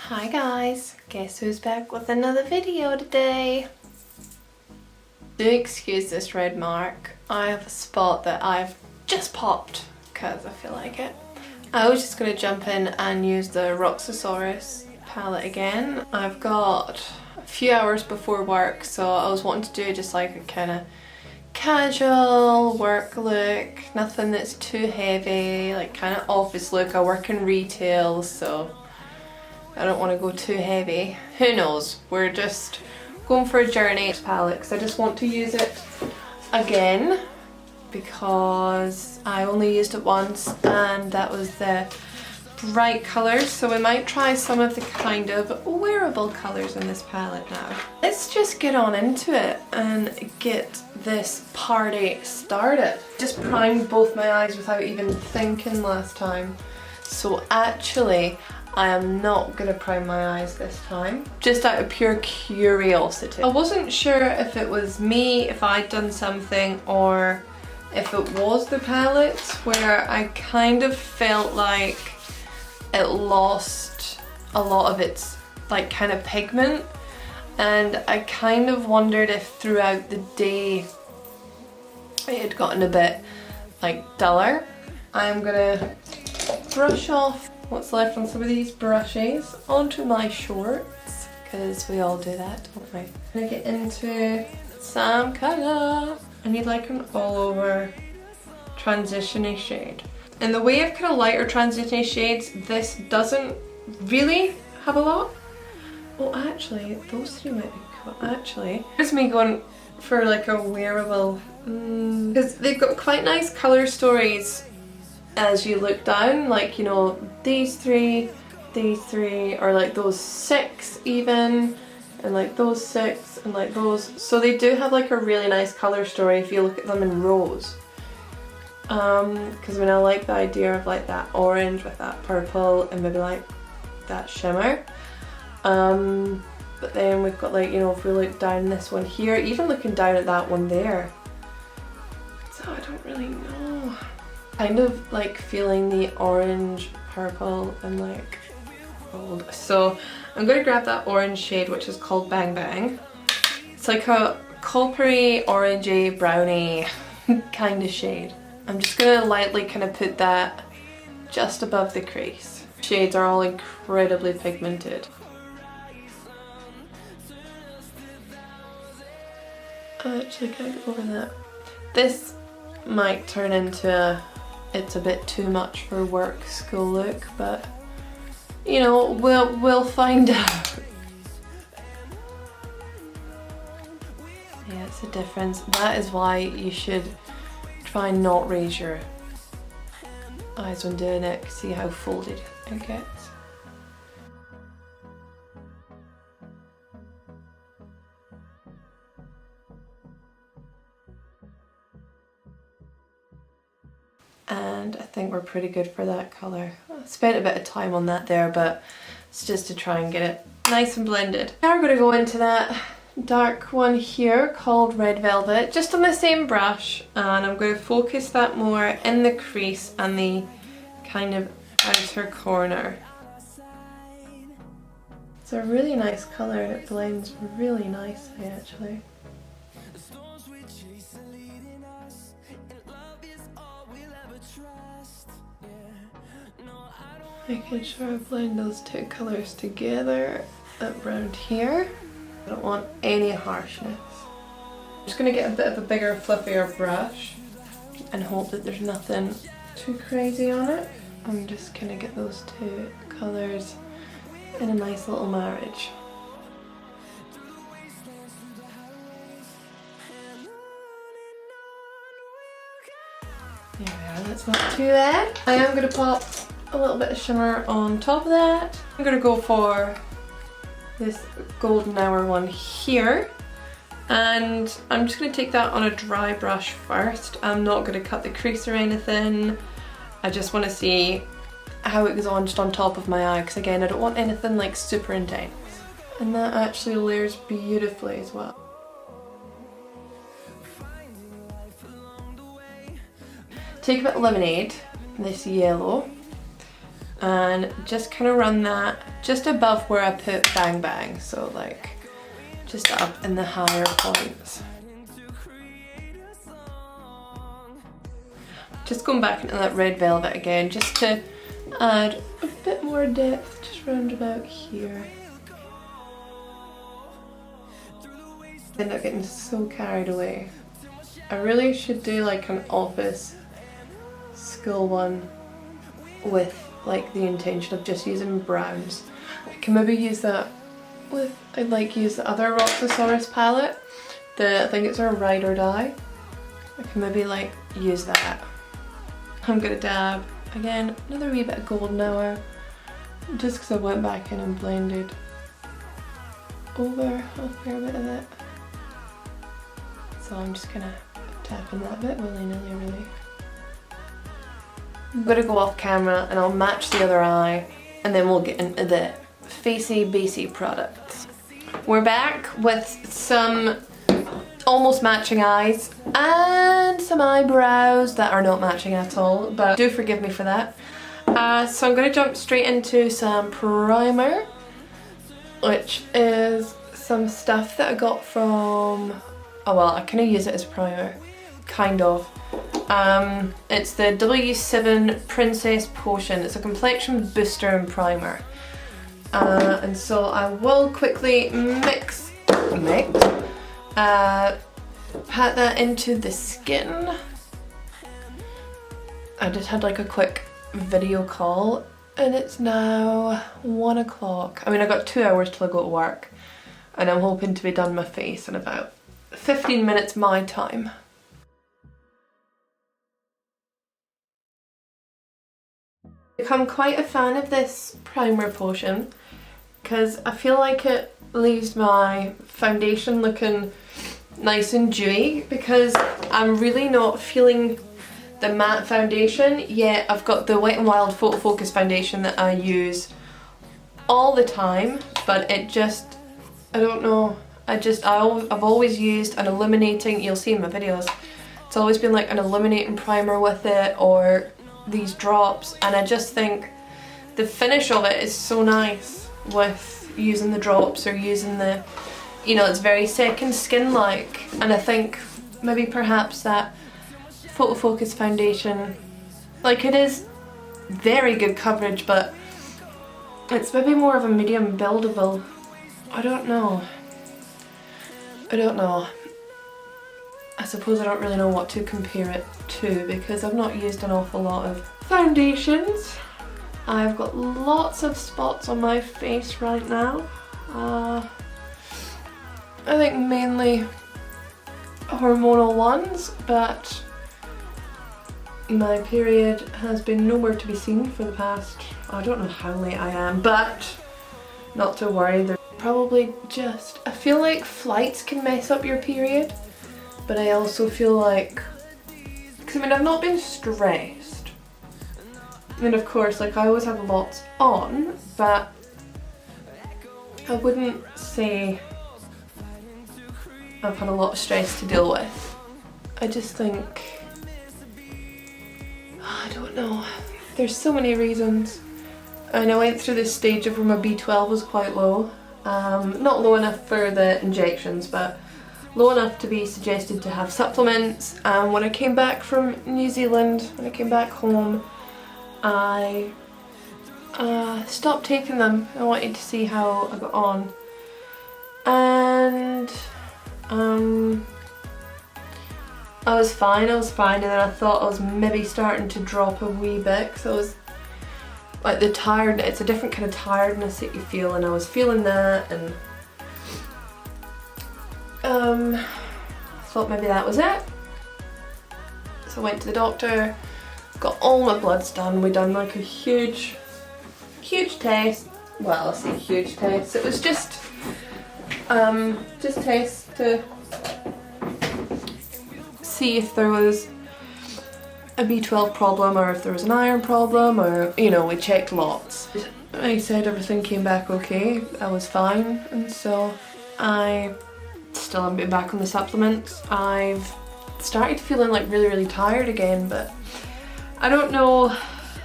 Hi guys, guess who's back with another video today? Do excuse this red mark. I have a spot that I've just popped because I feel like it. I was just going to jump in and use the Roxxsaurus palette again. I've got a few hours before work, so I was wanting to do just like a kind of casual work look, nothing that's too heavy, like kind of office look. I work in retail, so I don't want to go too heavy. Who knows? We're just going for a journey. Palette, 'cause I just want to use it again because I only used it once and that was the bright colours, so we might try some of the kind of wearable colours in this palette now. Let's just get on into it and get this party started. Just primed both my eyes without even thinking last time, so actually I am not going to prime my eyes this time, just out of pure curiosity. I wasn't sure if it was me, if I'd done something, or if it was the palette where I kind of felt like it lost a lot of its like kind of pigment, and I kind of wondered if throughout the day it had gotten a bit like duller. I'm gonna brush off what's left on some of these brushes onto my shorts, because we all do that, don't we? I'm gonna get into some colour. I need like an all over transition-y shade. In the way of kind of lighter transition shades, this doesn't really have a lot. Oh, actually, those three might be cool. Actually, here's me going for like a wearable, because they've got quite nice colour stories as you look down, like, you know, these three, or like those six even, and like those six, and like those. So they do have like a really nice colour story if you look at them in rows. Because I mean, I like the idea of like that orange with that purple and maybe like that shimmer. But then we've got like, you know, if we look down this one here, even looking down at that one there. So I don't really know. Kind of like feeling the orange, purple and like gold. So I'm going to grab that orange shade, which is called Bang Bang. It's like a coppery, orangey, browny kind of shade. I'm just going to lightly kind of put that just above the crease. Shades are all incredibly pigmented. I actually can't get over that. This might turn into a it's a bit too much for work school look, but you know, we'll find out. Yeah, it's a difference. That is why you should try and not raise your eyes when doing it. See how folded it gets. And I think we're pretty good for that colour. I spent a bit of time on that there, but it's just to try and get it nice and blended. Now we're going to go into that dark one here called Red Velvet, just on the same brush, and I'm going to focus that more in the crease and the kind of outer corner. It's a really nice colour and it blends really nicely actually. Making sure I blend those two colours together around here. I don't want any harshness. I'm just going to get a bit of a bigger, fluffier brush and hope that there's nothing too crazy on it. I'm just going to get those two colours in a nice little marriage. There we are, that's not too bad. I am going to pop a little bit of shimmer on top of that. I'm going to go for this golden hour one here, and I'm just going to take that on a dry brush first. I'm not going to cut the crease or anything. I just want to see how it goes on just on top of my eye, because again I don't want anything like super intense. And that actually layers beautifully as well. Take a bit of lemonade, this yellow, and just kind of run that just above where I put Bang Bang, so like just up in the higher points. Just going back into that red velvet again, just to add a bit more depth, just round about here. I end up getting so carried away. I really should do like an office school one with like the intention of just using browns. I can maybe use that with, I'd like use the other Roxxsaurus palette. I think it's our Ride or Die. I can maybe like use that. I'm gonna dab again, another wee bit of golden hour, just because I went back in and blended over a fair bit of it. So I'm just gonna tapping that bit willy-nilly really. I'm gonna go off camera and I'll match the other eye and then we'll get into the facey basey products. We're back with some almost matching eyes and some eyebrows that are not matching at all, but do forgive me for that. So I'm gonna jump straight into some primer, which is some stuff that I got from, oh well, I kind of use it as primer, kind of. It's the W7 Princess Potion. It's a complexion booster and primer. And so I will quickly pat that into the skin. I just had like a quick video call and it's now 1 o'clock. I mean, I got 2 hours till I go to work and I'm hoping to be done my face in about 15 minutes my time. I've become quite a fan of this primer potion because I feel like it leaves my foundation looking nice and dewy, because I'm really not feeling the matte foundation yet. I've got the Wet n Wild Photo Focus foundation that I use all the time, but it just, I don't know, I've always used an illuminating, you'll see in my videos, it's always been like an illuminating primer with it or these drops, and I just think the finish of it is so nice with using the drops or using the, you know, it's very second skin like, and I think maybe perhaps that Photo Focus foundation, like it is very good coverage, but it's maybe more of a medium buildable. I don't know. I suppose I don't really know what to compare it to because I've not used an awful lot of foundations. I've got lots of spots on my face right now. I think mainly hormonal ones, but my period has been nowhere to be seen for the past, I don't know how late I am, but not to worry, they're probably just, I feel like flights can mess up your period, but I also feel like, because I mean I've not been stressed, and of course like I always have lots on, but I wouldn't say I've had a lot of stress to deal with. I just think, I don't know, there's so many reasons. And I went through this stage of where my B12 was quite low. Not low enough for the injections, but low enough to be suggested to have supplements. And when I came back from New Zealand, when I came back home, I stopped taking them. I wanted to see how I got on. And I was fine, and then I thought I was maybe starting to drop a wee bit, because I was like the tired, it's a different kind of tiredness that you feel, and I was feeling that, and I thought maybe that was it. So I went to the doctor, got all my bloods done, we done like a huge test. Well, I say huge test, it was just tests to see if there was a B12 problem or if there was an iron problem, or, you know, we checked lots. I said everything came back okay, I was fine, and so I still haven't been back on the supplements. I've started feeling like really tired again, but I don't know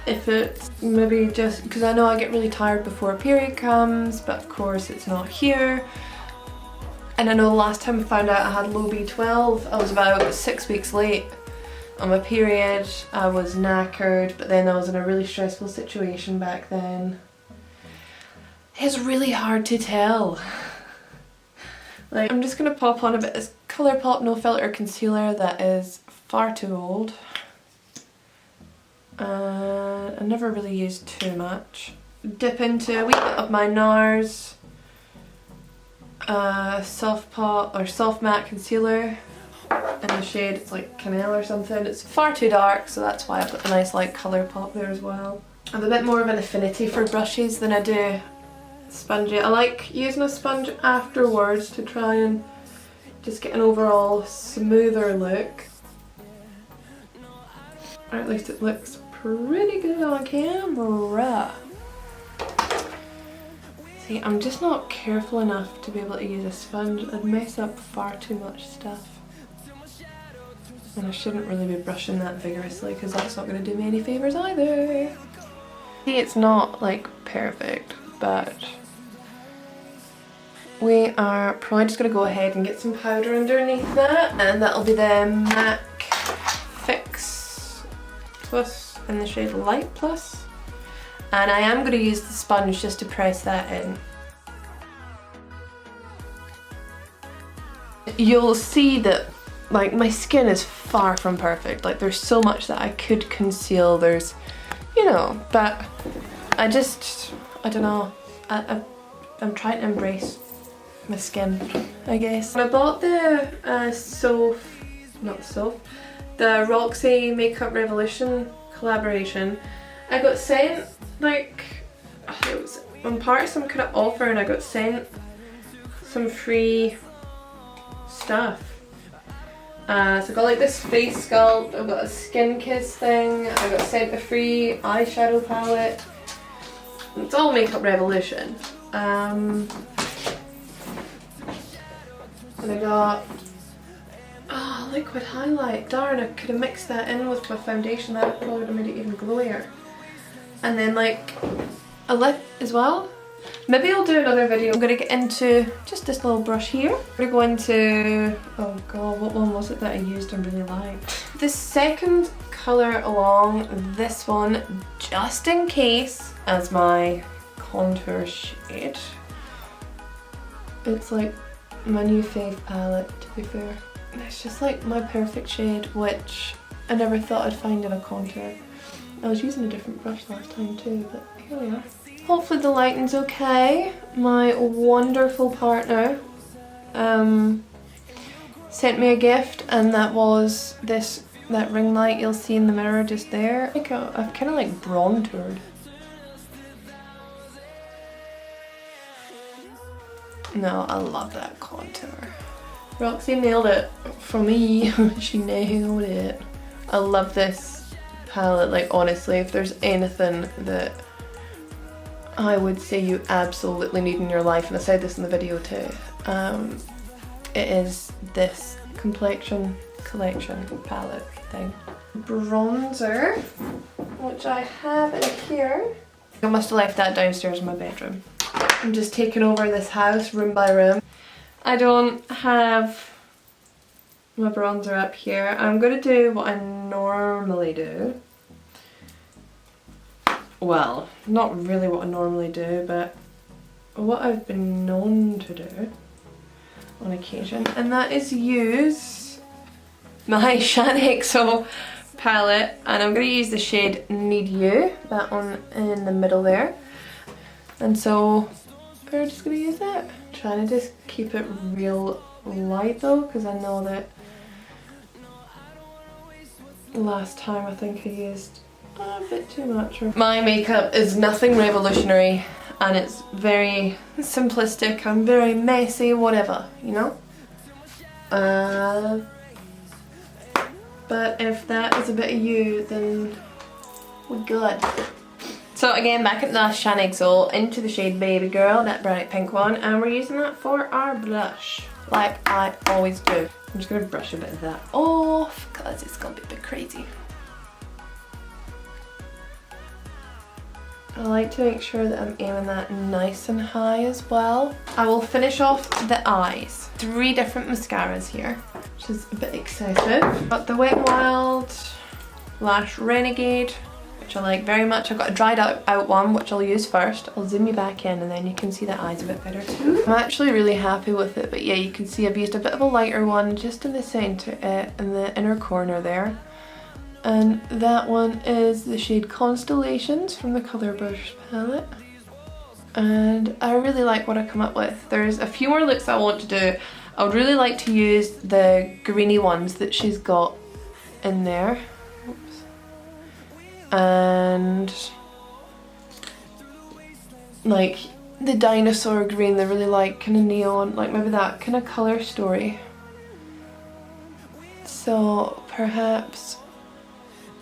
if it's maybe just because I know I get really tired before a period comes, but of course it's not here. And I know the last time I found out I had low B12, I was about 6 weeks late on my period. I was knackered, but then I was in a really stressful situation back then. It's really hard to tell. Like, I'm just gonna pop on a bit of this Colourpop No Filter concealer that is far too old. I never really used too much. Dip into a wee bit of my NARS soft matte concealer in the shade, it's like Canal or something. It's far too dark, so that's why I put the nice light Colourpop there as well. I have a bit more of an affinity for brushes than I do spongy. I like using a sponge afterwards to try and just get an overall smoother look. Or at least it looks pretty good on camera. See, I'm just not careful enough to be able to use a sponge. I'd mess up far too much stuff. And I shouldn't really be brushing that vigorously because that's not going to do me any favours either. See, it's not like perfect, but we are probably just going to go ahead and get some powder underneath that, and that'll be the MAC Fix Plus in the shade Light Plus. And I am going to use the sponge just to press that in. You'll see that like my skin is far from perfect. Like there's so much that I could conceal. There's, you know, but I don't know. I'm trying to embrace my skin, I guess. When I bought the the Roxy Makeup Revolution collaboration, I got sent like, it was on part of some kind of offer, and I got sent some free stuff. So I got like this face sculpt, I've got a skin kiss thing, I got sent a free eyeshadow palette. It's all Makeup Revolution. And I got liquid highlight. Darn, I could have mixed that in with my foundation. That probably would have made it even glowier. And then like a lip as well. Maybe I'll do another video. I'm going to get into just this little brush here. We're going to go into, oh god, what one was it that I used and really liked? The second colour along this one, just in case, as my contour shade. It's like my new fave palette, to be fair. It's just like my perfect shade, which I never thought I'd find in a contour. I was using a different brush last time too, but here we are. Hopefully the lighting's okay. My wonderful partner sent me a gift, and that was that ring light you'll see in the mirror just there. I've kind of like bronzered. No, I love that contour. Roxy nailed it for me. She nailed it. I love this palette. Like honestly, if there's anything that I would say you absolutely need in your life, and I said this in the video too, it is this complexion collection palette thing. Bronzer, which I have in here. I must have left that downstairs in my bedroom. I'm just taking over this house room by room. I don't have my bronzer up here. I'm going to do what I normally do. Well, not really what I normally do, but what I've been known to do on occasion, and that is use my Shine palette, and I'm going to use the shade Need You, that one in the middle there. And so we're just going to use that. Trying to just keep it real light though, because I know that last time I think I used a bit too much. My makeup is nothing revolutionary, and it's very simplistic. I'm very messy, whatever, you know? But if that is a bit of you, then we're good. So again, back at the Shine Exo, into the shade Baby Girl, that bright pink one, and we're using that for our blush, like I always do. I'm just going to brush a bit of that off, because it's going to be a bit crazy. I like to make sure that I'm aiming that nice and high as well. I will finish off the eyes. 3 different mascaras here, which is a bit excessive. Got the Wet n Wild Lash Renegade, which I like very much. I've got a dried out one, which I'll use first. I'll zoom you back in and then you can see the eyes a bit better too. I'm actually really happy with it, but yeah, you can see I've used a bit of a lighter one just in the centre, in the inner corner there. And that one is the shade Constellations from the Colour Brush palette. And I really like what I come up with. There's a few more looks I want to do. I would really like to use the greeny ones that she's got in there. Oops. And like the dinosaur green, the really like kind of neon, like maybe that kind of colour story. So perhaps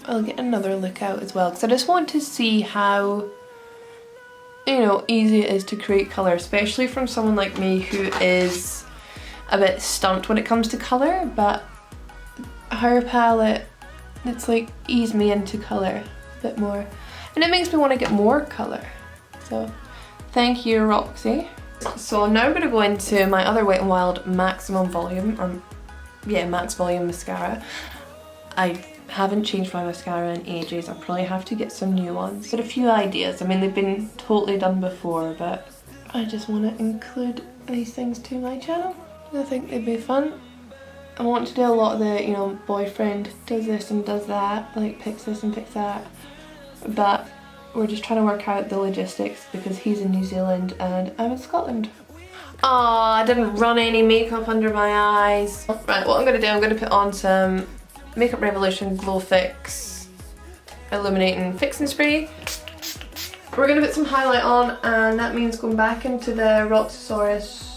I'll get another look out as well, because I just want to see how, you know, easy it is to create colour, especially from someone like me who is a bit stumped when it comes to colour, but her palette, it's like eased me into colour a bit more, and it makes me want to get more colour. So thank you, Roxy. So I'm now going to go into my other Wet n Wild Maximum Volume, or yeah, Max Volume mascara. I haven't changed my mascara in ages. I'll probably have to get some new ones. Got a few ideas. I mean, they've been totally done before, but I just want to include these things to my channel. I think they'd be fun. I want to do a lot of the, you know, boyfriend does this and does that, like picks this and picks that, but we're just trying to work out the logistics because he's in New Zealand and I'm in Scotland. Aw, I didn't run any makeup under my eyes. Right, what I'm going to do, I'm going to put on some Makeup Revolution Glow Fix Illuminating Fixing Spray. We're going to put some highlight on, and that means going back into the Roxxsaurus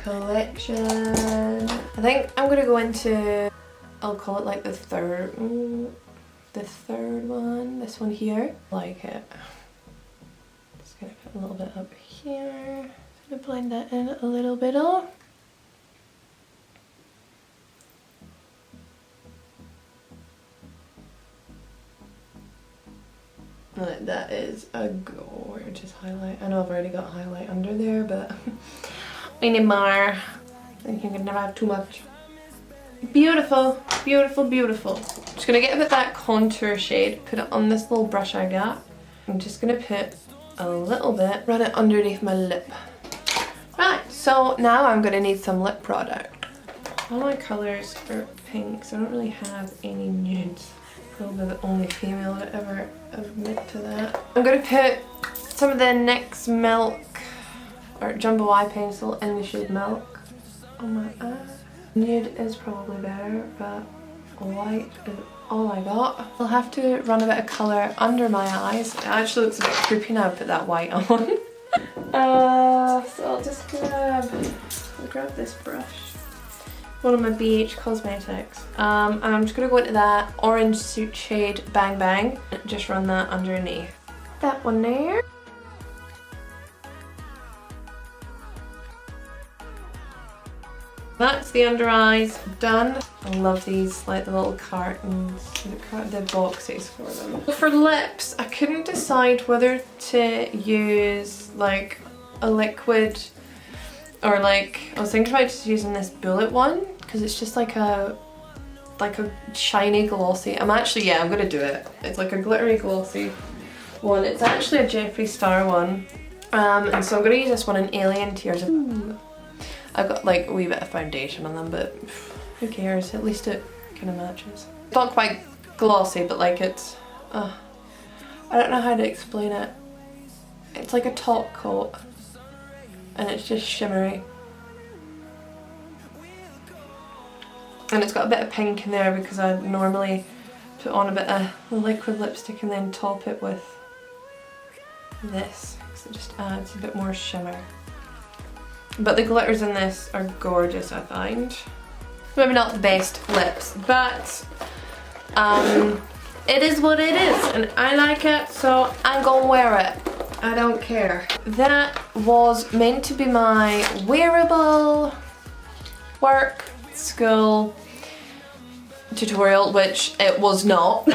collection. I think I'm going to go into, I'll call it like the third one, this one here. I like it. Just going to put a little bit up here. Just going to blend that in a little bit off. That is a gorgeous highlight. I know I've already got highlight under there, but I need more. I think you can never have too much. Beautiful, beautiful, beautiful. Just gonna get a bit of that contour shade, put it on this little brush I got. I'm just gonna put a little bit, run it underneath my lip. Right, so now I'm gonna need some lip product. All my colours are pinks. I don't really have any nudes. Probably the only female that ever admit to that. I'm going to put some of the NYX Milk or Jumbo Eye Pencil in the shade Milk on my eye. Nude is probably better, but white is all I got. I'll have to run a bit of colour under my eyes. It actually looks a bit creepy now I put that white on. So I'll just grab this brush. One of my BH Cosmetics. And I'm just going to go into that orange suit shade Bang Bang. Just run that underneath. That one there. That's the under eyes done. I love these, like the little cartons, the boxes for them. For lips, I couldn't decide whether to use like a liquid or like, I was thinking about just using this bullet one because it's just like a shiny glossy. I'm gonna do it. It's like a glittery glossy one. It's actually a Jeffree Star one. And so I'm gonna use this one in Alien Tears. Ooh. I've got like a wee bit of foundation on them, but who cares? At least it kind of matches. It's not quite glossy, but like it's, I don't know how to explain it. It's like a top coat and it's just shimmery. And it's got a bit of pink in there because I normally put on a bit of liquid lipstick and then top it with this because it just adds a bit more shimmer. But the glitters in this are gorgeous, I find. Maybe not the best lips, but it is what it is and I like it, so I'm gonna wear it. I don't care. That was meant to be my wearable work school tutorial, which it was not.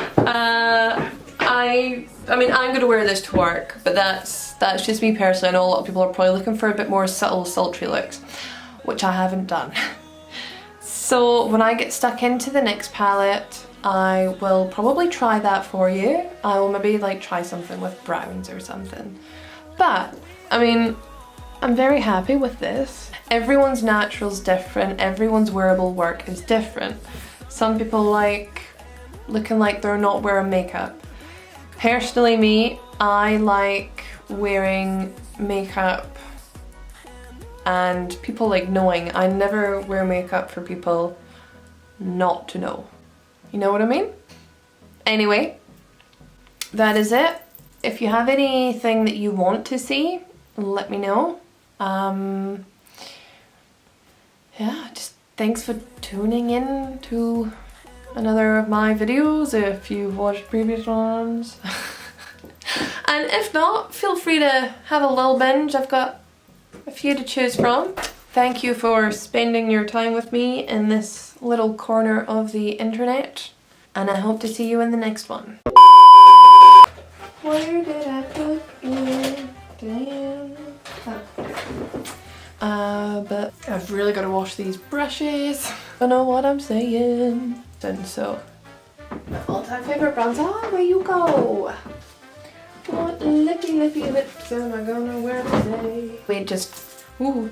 I I mean, I'm gonna wear this to work, but that's just me personally. I know a lot of people are probably looking for a bit more subtle, sultry looks, which I haven't done. So when I get stuck into the NYX palette, I will probably try that for you. I will maybe like try something with browns or something. But, I mean, I'm very happy with this. Everyone's natural's different, everyone's wearable work is different. Some people like looking like they're not wearing makeup. Personally me, I like wearing makeup and people like knowing. I never wear makeup for people not to know. You know what I mean? Anyway, that is it. If you have anything that you want to see, let me know. Yeah, just thanks for tuning in to another of my videos if you've watched previous ones. And if not, feel free to have a little binge. I've got a few to choose from. Thank you for spending your time with me in this little corner of the internet, and I hope to see you in the next one. Where did I put you? Damn. But I've really got to wash these brushes. I know what I'm saying. And so, my all-time favorite bronzer, where you go? What lippy lips am I gonna wear today? Wait, just, ooh.